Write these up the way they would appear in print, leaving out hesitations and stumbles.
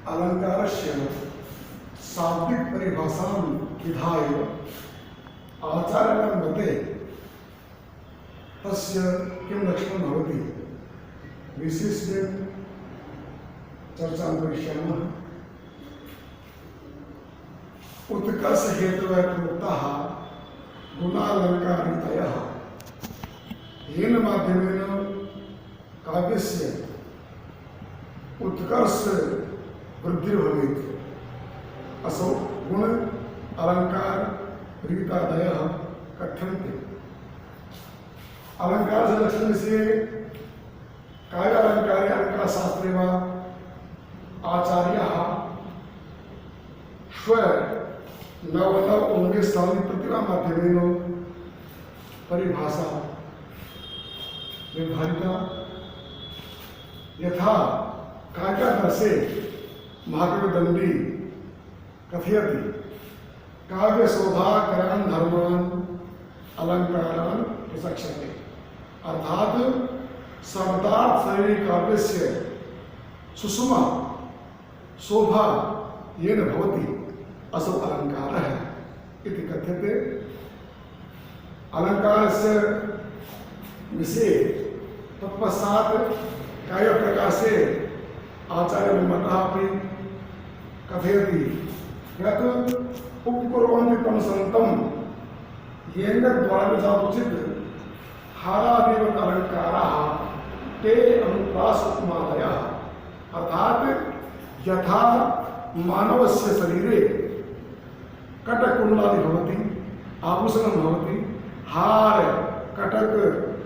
अलंकारस्य शाब्दिक परिभाषां विधाय आचार्याणां मते तस्य किं लक्षणं भवति विशेषेण चर्चां करिष्यामः। उत्कर्ष हेतवः प्रोक्ताः गुणालंकारितयः येन माध्यमेन काव्यस्य उत्कर्ष वृद्धि भवेत्। असौ गुण अलंकार रीतादयः कथ्यन्ते। अलंकार से लक्षण से काव्य अलंकारे अलंकार शास्त्रे वा आचार्याः स्व नव उन्नीस स्थानी प्रतिभा माध्यमेन परिभाषा निर्धारिता। यथा काव्यादर्शे महाकविदण्डी कथयति काव्य शोभाकरान् धर्मान् अलंकारान् प्रसक्षते। अर्थात शब्दार्थ शरीर काव्यस्य सुषमा शोभा येन भवति असौ अलंकारः इति कथ्यते। अलंकारस्य विषये तत्पश्चात् काव्यप्रकाशे आचार्यमतः अपि कथयति यत् उपकुर्वन्ति तं सन्तं येन द्वादशोचित हारादिवत् अलंकाराः ते अनुप्रास उपमादयः। अर्थात यथा मानवस्य शरीरे कटकुण्डलादि भवति, आभूषणं भवति, हार कटक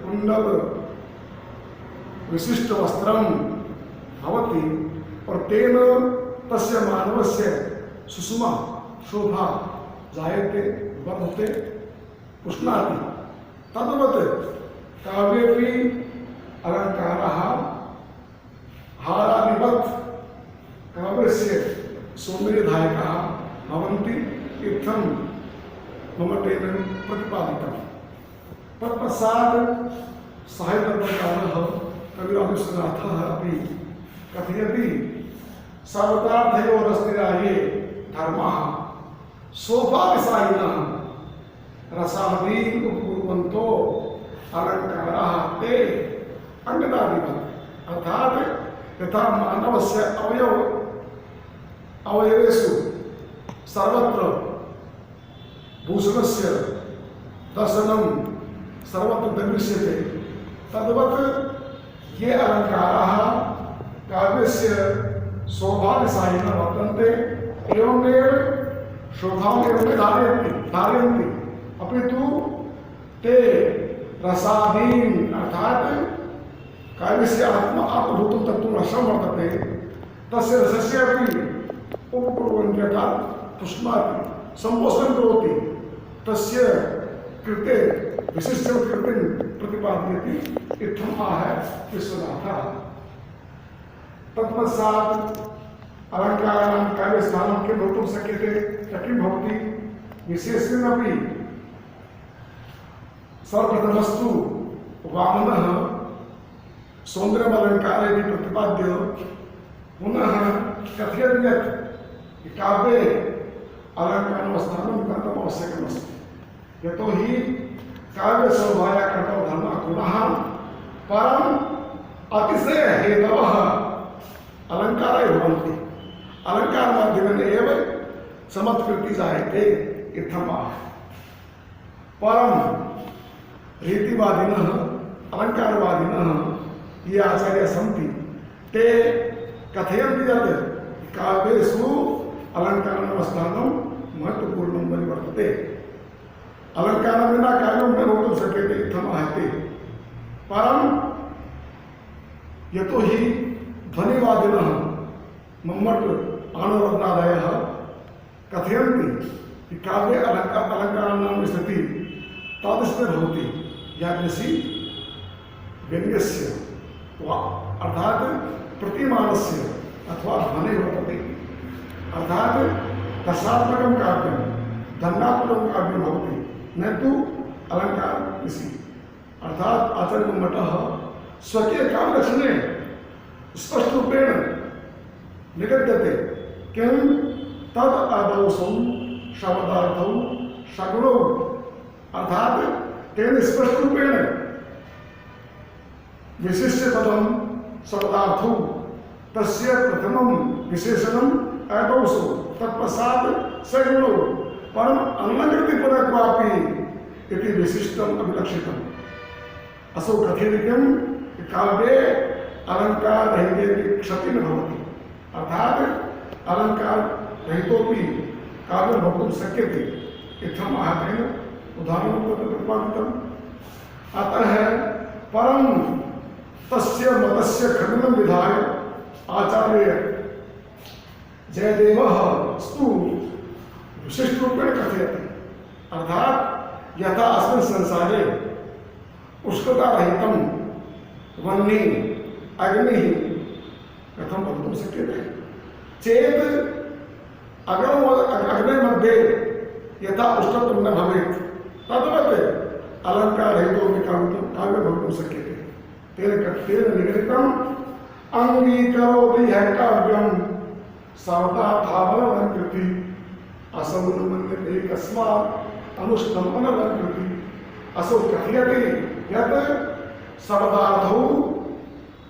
कुण्डल विशिष्ट वस्त्रं भवति और तेन तस्य मानवस्य सुषमा शोभा जायते वर्धते पुष्णाति। तद्वत् काव्येऽपि अलंकाराः हारादिवत् काव्यस्य सौन्दर्यदायकाः भवन्ति इत्थं मम तेन प्रतिपादितम्। तत्पश्चात् साहित्यकारः कविराजश्रीनाथः अपि कथयति सर्वतार्थयोरस्तिराये धर्माः शोभाविषायिनः रसादीन् उपकुर्वन्तो अलंकाराः ते अंगदादिवत्। अर्थात यथा मानवस्य अवयवेषु सर्वत्र भूषणस्य दर्शनं सर्वत्र दृश्यते, तद्वत् ये अलंकाराः काव्यस्य शोभाविषायिनः वर्तन्ते एवमेव शोभामेव धारयन्ति अपितु ते रसादीन् अर्थात काव्यस्य आत्मभूतं तत्त्वं रसं वर्तते तस्य रसस्य अपि उपकुर्वन्ति अर्थात् पुष्णाति सम्पोषणं करोति तस्य कृते विशिष्टं कृतिं प्रतिपादयति इत्थम् आह विश्वनाथः। तत्पश्चात् अलंकाराणां काव्यस्थानं किं भवितुं शक्यते किं भवति विशेषेण अपि सर्वप्रथमस्तु वामनः सौन्दर्यमलंकारे प्रतिपाद्य पुनः कथयति यत् काव्ये अलंकारं स्थानं कर्तुम् आवश्यकमस्ति। यतोहि काव्यशोभाया कर्तव्य धर्मः गुणः परम् अतिशयहेतवः अलंकाराः भवन्ति। अलंकारमाध्यमेन एव समत्कृतिः जायते इत्थम् आह। परं रीतिवादिनः अलंकारवादिनः ये आचार्याः सन्ति ते कथयन्ति यत् काव्येषु अलंकाराणां स्थानं महत्वपूर्णं वर्तते। अलंकारं विना काव्यं न भवितुं शक्यते इत्थम् आहते। परं यतोहि ध्वनिवादिनः मम्मट आनवरत्नादयः कथयन्ति कि काव्ये अलंकाराणां स्थितिः तादृशी भवति यादृशी व्यङ्ग्यस्य अर्थात प्रतिमानस्य अथवा ध्वनिः वर्तते। अर्थात दशात्मकं काव्यं दण्डात्मकं काव्यं भवति न तु अलंकार इसी। अर्थात आचार्यमठः स्वकीय काव्यरचने स्पष्ट रूपेण निगद्यते किम तद आदौसौ शब्दार्थौ सगुणौ, अर्थात तेन स्पष्ट रूपेण विशिष्ट पदम शब्दार्थौ तस्य प्रथमं विशेषणम आदौसौ तत्पश्चात् सगुणौ परम अन्नकृति पुनर्वापि इति विशिष्टम अभिलक्षितम। असौ कथेरिकम काव्ये अलंकार रहिते क्षति न भवति, अर्थात अलंकार रहितोपि काव्य भवितुं शक्यते इत्थम् आहतेन उदाहरणं प्रतिपादितम्। अतः परम तस्य मतस्य खंडनं विधाय आचार्य जयदेवः स्तु विशिष्ट रूपेण कथयति, अर्थात यथा अस्मिन् संसारे उष्णता रहितं वह्नि अग्नि कथं भवितुं शक्यते चेत् अग्नि मध्ये यथा उष्णत्वं न भवेत् तद्वत् अलङ्कार रहितोपि काव्य भवितुं शक्यते। तेन निगदितम् अङ्गीकरोति यः काव्यं सर्वथावलङ्कृति असौनमन्यते कस्मात् अनुष्णम् अनलङ्कृति। असौ कथयति यत् शब्दार्थौ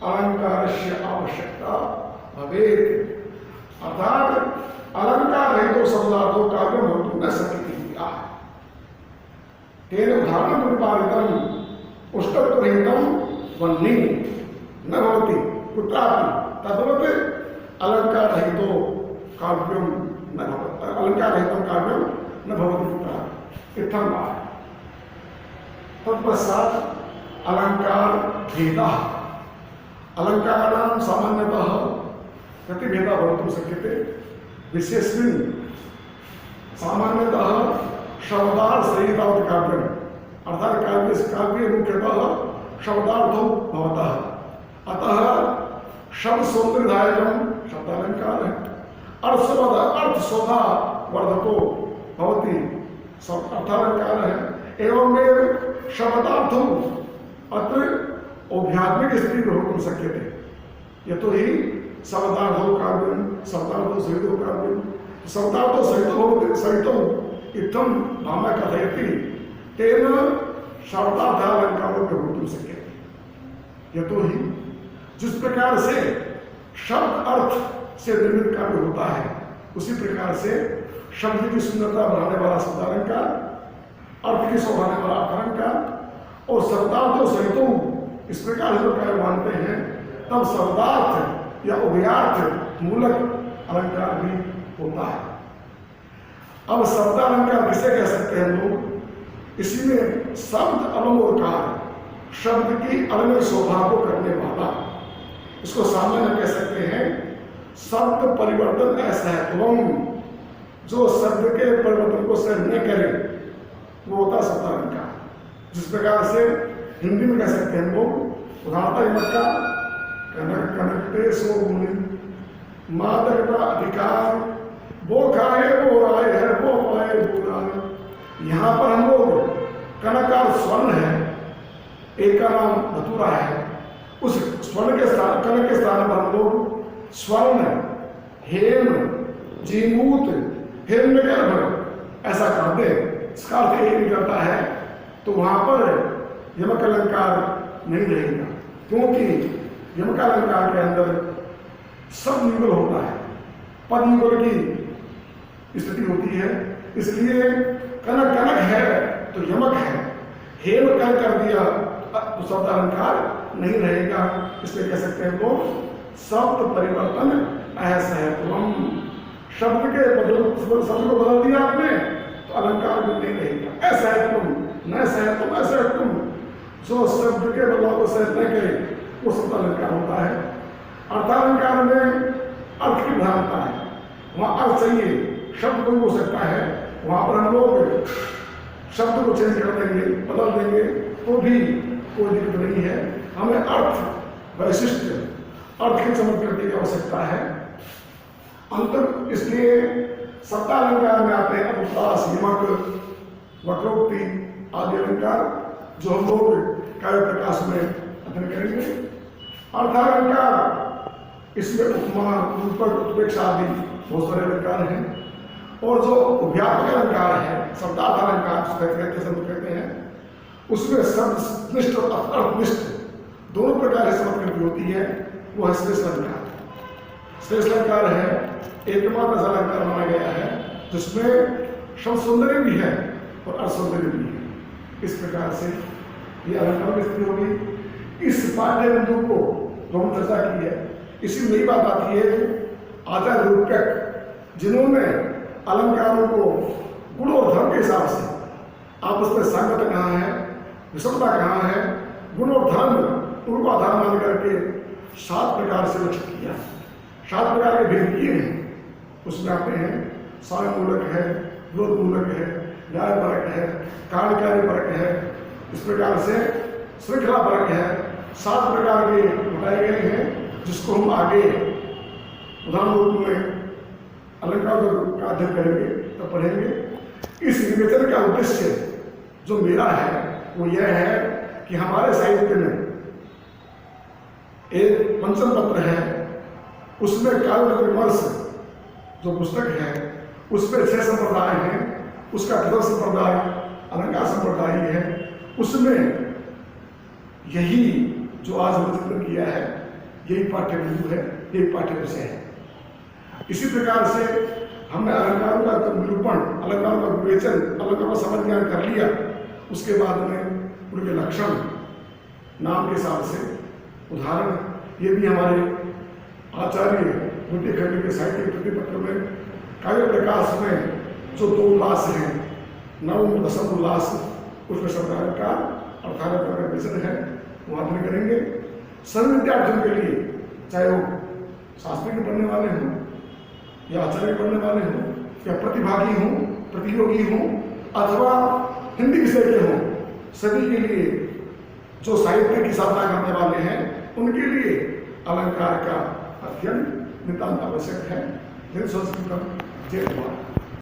अलङ्कारस्य आवश्यकता भवेत्, अर्थात अलंकार रहितो शब्दार्थो काव्यं भवितुं न शक्यते। तेन उदाहरणं प्रतिपादितम् उष्णत्वरहितं वह्नि न भवति कुत्रापि, तद्वत् अलंकार रहितो काव्यं न भवति, अलंकार रहितं काव्यं न भवति कुत्रापि इत्थम् आह। तत्पश्चात् अलंकार भेदः, अलंकाराणां सामान्यतः कति भेदः भवितुं शक्यते, विशेषेण सामान्यतः शब्दार्थ सहितं काव्यम्, अर्थात काव्ये मुख्यतः शब्दार्थौ भवतः, अतः शब्द सौंदर्यदायकं शब्दालंकार है, अर्थ स्वतः वर्धको भवति अर्थालंकार है। एवमेव शब्दार्थौ अत्र औभ्यात्मिक स्थितिः भवितुं शक्यते, यतोहि शब्दार्थौ काव्यं शब्दार्थौ सहितो काव्यं शब्दार्थौ सहितो भवति सहितौ इत्थं भावना कथयति। तेन शब्दार्थालंकारो भवितुं शक्यते, यतोहि जिस प्रकार से शब्द अर्थ से निर्मित काव्य होता है उसी प्रकार से शब्द की सुंदरता बढ़ाने वाला शब्दालंकार, अर्थ की शोभा वाला अर्थालंकार और शब्दार्थों सहितों इस प्रकार से काव्य मानते हैं, तब शब्दार्थ या उभयार्थ मूलक अलंकार भी होता है। अब शब्दालंकार किसे कह सकते हैं लोग, इसी में शब्द अलंकार, शब्द की अलग शोभा को करने वाला, इसको सामान्य कह सकते हैं शब्द परिवर्तन असहत्वम, जो शब्द के परिवर्तन को सहन न करे वो होता शब्दालंकार। जिस प्रकार से हिंदी में कह सकते हैं लोग उदाहरणतः कनक कनकते सो गुण मादक का अधिकार, वो खाए वो राय है वो पाए वो राय। यहाँ पर हम लोग कनकार स्वर्ण है, एक का नाम धतूरा है, उस स्वर्ण के स्थान कनक के स्थान पर हम लोग स्वर्ण हेम जीमूत हिरण्यगर्भ ऐसा करते हैं, इसका अर्थ एक निकलता है, तो वहां पर यमक अलंकार नहीं रहेगा, क्योंकि यमक अलंकार के अंदर सब युगल होता है, पद युगल की स्थिति होती है, इसलिए कनक कनक है तो यमक है, हेम कर दिया तो शब्द अलंकार नहीं रहेगा। इसलिए कह सकते हैं लोग शब्द परिवर्तन असहत्वम, शब्द के शब्द को बदल दिया आपने तो अलंकार भी नहीं रहेगा। असहत्वम न सहत्वम असहत्वम, जो शब्द के बदलाव को सहन न करे वो शब्द अलंकार होता है। अर्थालंकार में अर्थ की भ्रांता है, वहां अर्थ चाहिए, शब्द कोई हो सकता है, वहां पर हम लोग शब्द को चेंज कर देंगे बदल देंगे तो भी कोई दिक्कत नहीं है। हमें अर्थ वैशिष्ट अर्थ की समझ करने की आवश्यकता है। अंतर इसलिए शब्दालंकार में आते हैं अनुप्रास, यमक, वक्रोक्ति आदि अलंकार जो हम लोग काव्य प्रकाश में अध्ययन करेंगे। अर्थालंकार इसमें उपमा, रूपक, उत्प्रेक्षा आदि बहुत सारे अलंकार हैं। और जो व्यापक अलंकार है, शब्दार्थ अलंकार कहते हैं, उसमें शब्दनिष्ठ और अर्थनिष्ठ दोनों प्रकार से शब्द होती है। वो है श्रेष्ठ अलंकार। श्रेष्ठ अलंकार है एकमात्र ऐसा अलंकार माना गया है जिसमें शब्द सौंदर्य भी है और अर्थ सौंदर्य भी है। इस प्रकार से ये अलंकार की स्थिति होगी। इस पाठ्य बिंदु को जो हम चर्चा की है, इसी नई बात आती है आचार्य रूपक, जिन्होंने अलंकारों को गुण और धर्म के हिसाब से आपस में संगत कहाँ है, विषमता कहाँ है, गुण और धर्म उनको आधार मान करके 7 प्रकार से लक्षित किया। 7 प्रकार के भेद किए हैं। उसमें आते हैं साम्य मूलक है, विरोध मूलक है, न्याय परक है, कार्यकारी परक है, इस प्रकार से श्रृंखला परक है। 7 प्रकार के बताए गए हैं जिसको हम आगे उदाहरण रूप में अलंकार का अध्ययन करेंगे तो पढ़ेंगे। इस विवेचन का उद्देश्य जो मेरा है वो यह है कि हमारे साहित्य में एक पंचम पत्र है, उसमें काव्य विमर्श जो पुस्तक है उसमें 6 संप्रदाय हैं। उसका प्रथम संप्रदाय अलंकार संप्रदाय है। उसमें यही जो आज हमने चित्रण किया है यही पाठ्य बिंदु है, यही पाठ्य विषय है। इसी प्रकार से हमने अलंकारों का निरूपण, अलंकारों का विवेचन, अलंकारों का समझ ज्ञान कर लिया। उसके बाद में उनके लक्षण नाम के हिसाब से उदाहरण, ये भी हमारे आचार्य द्वितीय खंड के साहित्य के प्रतिपत्र में काव्य प्रकाश में जो 2 उल्लास हैं, नवम दशम उल्लास, उसमें शब्दार्थ का अर्थात का विवेचन है, वो अध्ययन करेंगे। सभी विद्यार्थियों के लिए, चाहे वो शास्त्री के पढ़ने वाले हों या आचार्य पढ़ने वाले हों या प्रतिभागी हों, प्रतियोगी हों अथवा हिंदी विषय के हों, सभी के लिए जो साहित्य की साधना करने वाले हैं उनके लिए अलंकार का अध्ययन नितांत आवश्यक है। जय संस्कृतम, जय भारत।